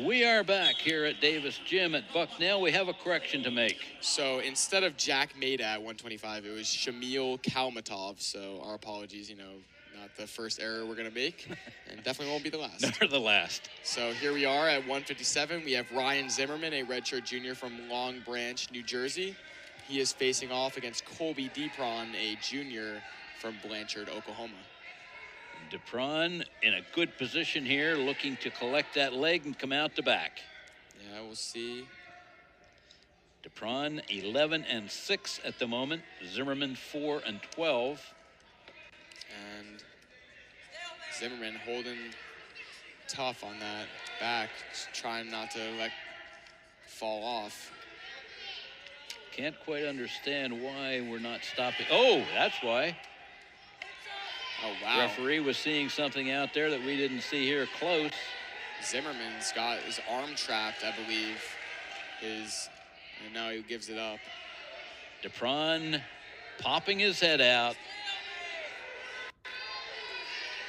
We are back here at Davis Gym at Bucknell. We have a correction to make. So instead of Jack Maida at 125, it was Shamil Kalmatov. So our apologies, not the first error we're going to make, and definitely won't be the last. Nor the last. So here we are at 157. We have Ryan Zimmerman, a redshirt junior from Long Branch, New Jersey. He is facing off against Kolby DePron, a junior from Blanchard, Oklahoma. DePron in a good position here, looking to collect that leg and come out the back. Yeah, we'll see. DePron 11-6 at the moment. Zimmerman 4-12. And Zimmerman holding tough on that back, just trying not to let fall off. Can't quite understand why we're not stopping. Oh, that's why. Oh, wow. Referee was seeing something out there that we didn't see here close. Zimmerman's got his arm trapped, I believe. And now he gives it up. DePron popping his head out.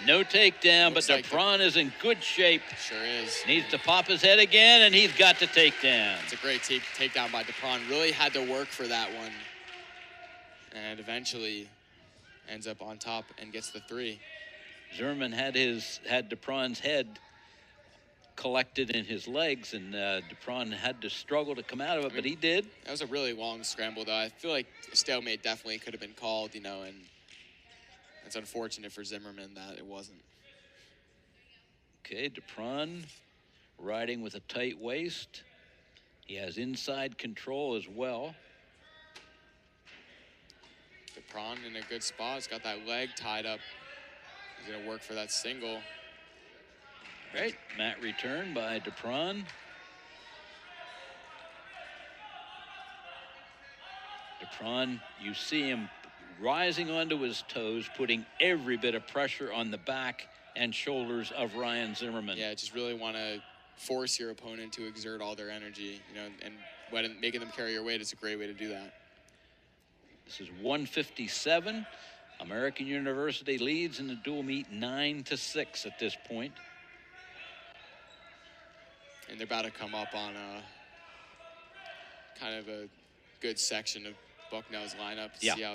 No takedown, but DePron is in good shape. Sure is. Needs to pop his head again, and he's got the takedown. It's a great takedown by DePron. Really had to work for that one. And eventually ends up on top and gets the 3. Zimmerman had DePron's head collected in his legs, and DePron had to struggle to come out of it, but he did. That was a really long scramble, though. I feel like a stalemate definitely could have been called, and it's unfortunate for Zimmerman that it wasn't. Okay, DePron riding with a tight waist. He has inside control as well. DePron in a good spot. He's got that leg tied up. He's going to work for that single. Right, mat return by DePron. DePron, you see him rising onto his toes, putting every bit of pressure on the back and shoulders of Ryan Zimmerman. Yeah, just really want to force your opponent to exert all their energy, and making them carry your weight is a great way to do that. This is 157. American University leads in the dual meet 9-6 at this point. And they're about to come up on kind of a good section of Bucknell's lineup to see how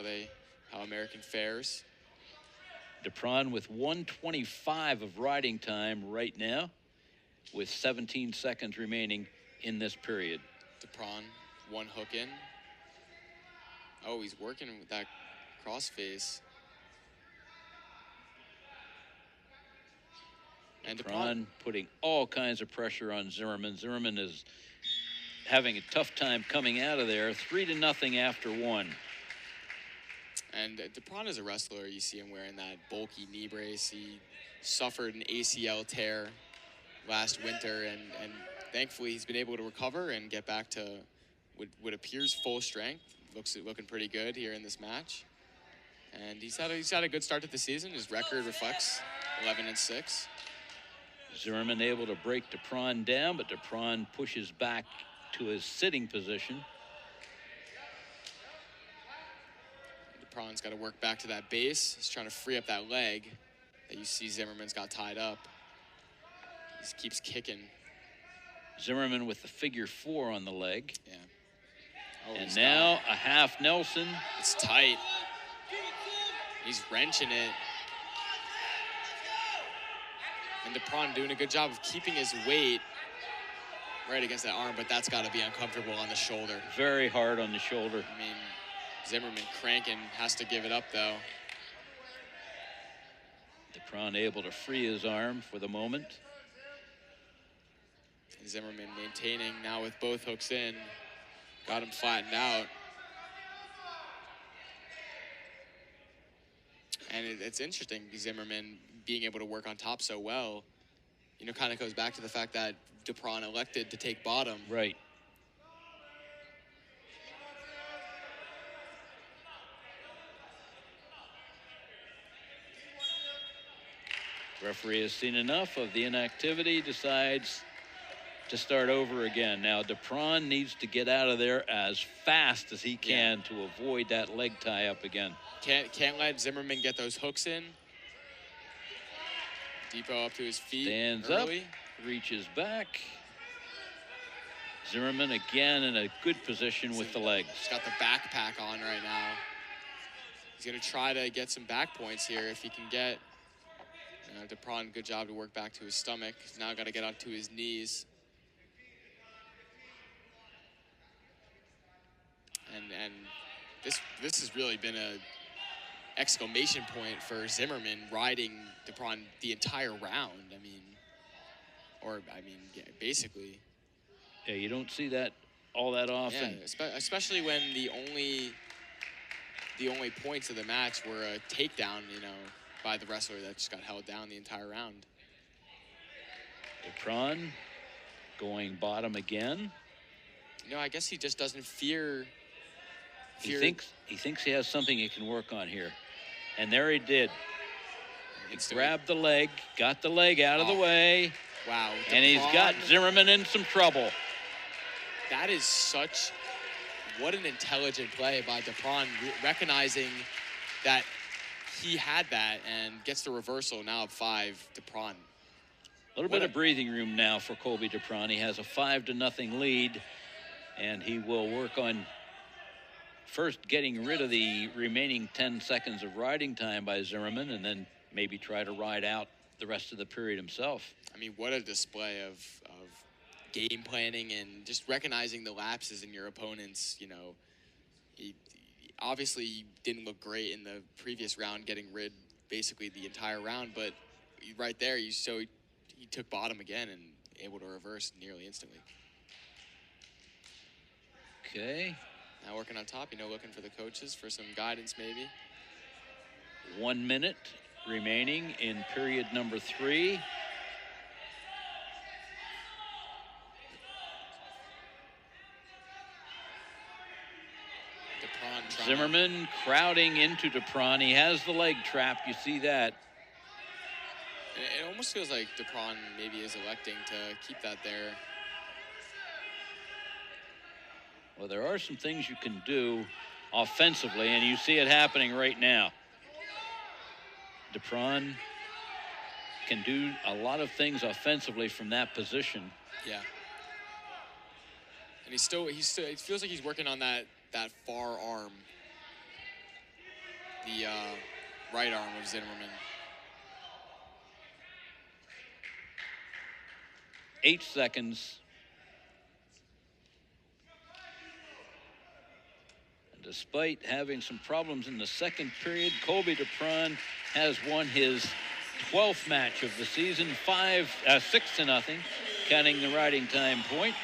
American fares. DePron with 1:25 of riding time right now, with 17 seconds remaining in this period. DePron, one hook in. Oh, he's working with that crossface. And DePron putting all kinds of pressure on Zimmerman. Zimmerman is having a tough time coming out of there. 3-0 after 1. And DePron is a wrestler. You see him wearing that bulky knee brace. He suffered an ACL tear last winter, and thankfully he's been able to recover and get back to what appears full strength. Looking pretty good here in this match. And he's had a good start to the season. His record reflects 11-6. Zimmerman able to break DePron down, but DePron pushes back to his sitting position. DePron's got to work back to that base. He's trying to free up that leg that you see Zimmerman's got tied up. He just keeps kicking. Zimmerman with the figure 4 on the leg. Yeah. Oh, and now a half Nelson. It's tight. He's wrenching it. And DePron doing a good job of keeping his weight right against that arm, but that's got to be uncomfortable on the shoulder. Very hard on the shoulder. I mean, Zimmerman cranking, has to give it up, though. DePron able to free his arm for the moment. And Zimmerman maintaining now with both hooks in. Got him flattened out. And it's interesting, Zimmerman being able to work on top so well, kind of goes back to the fact that DePron elected to take bottom. Right. Referee has seen enough of the inactivity, decides to start over again. Now DePron needs to get out of there as fast as he can to avoid that leg tie up again. Can't let Zimmerman get those hooks in. Depot up to his feet. Stands early. up, reaches back. Zimmerman again in a good position with the legs. He's got the backpack on right now. He's going to try to get some back points here if he can get DePron. Good job to work back to his stomach. He's now got to get onto his knees. And this has really been a exclamation point for Zimmerman, riding DePron the entire round. Yeah, basically. Yeah, you don't see that all that often. Yeah, especially when the only points of the match were a takedown, by the wrestler that just got held down the entire round. DePron going bottom again. I guess he just doesn't fear. He thinks he has something he can work on here. And there he did. He grabbed the leg, got the leg out of the way. Wow. And he's got Zimmerman in some trouble. That is what an intelligent play by DePron, recognizing that he had that and gets the reversal now of 5, DePron. A little bit of breathing room now for Kolby DePron. He has a 5-0 lead, and he will work on first getting rid of the remaining 10 seconds of riding time by Zimmerman, and then maybe try to ride out the rest of the period himself. What a display of game planning and just recognizing the lapses in your opponents. He obviously didn't look great in the previous round, getting rid basically the entire round, but right there, he took bottom again and able to reverse nearly instantly. Okay. Now working on top, looking for the coaches for some guidance maybe. 1 minute remaining in period number 3. Zimmerman crowding into DePron. He has the leg trapped. You see that. It almost feels like DePron maybe is electing to keep that there. Well, there are some things you can do offensively, and you see it happening right now. DePron can do a lot of things offensively from that position. Yeah. And it feels like he's working on that far arm. The right arm of Zimmerman. 8 seconds. And despite having some problems in the second period, Kolby DePron has won his 12th match of the season, 6-0, counting the riding time point.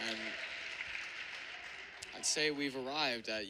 And I'd say we've arrived at,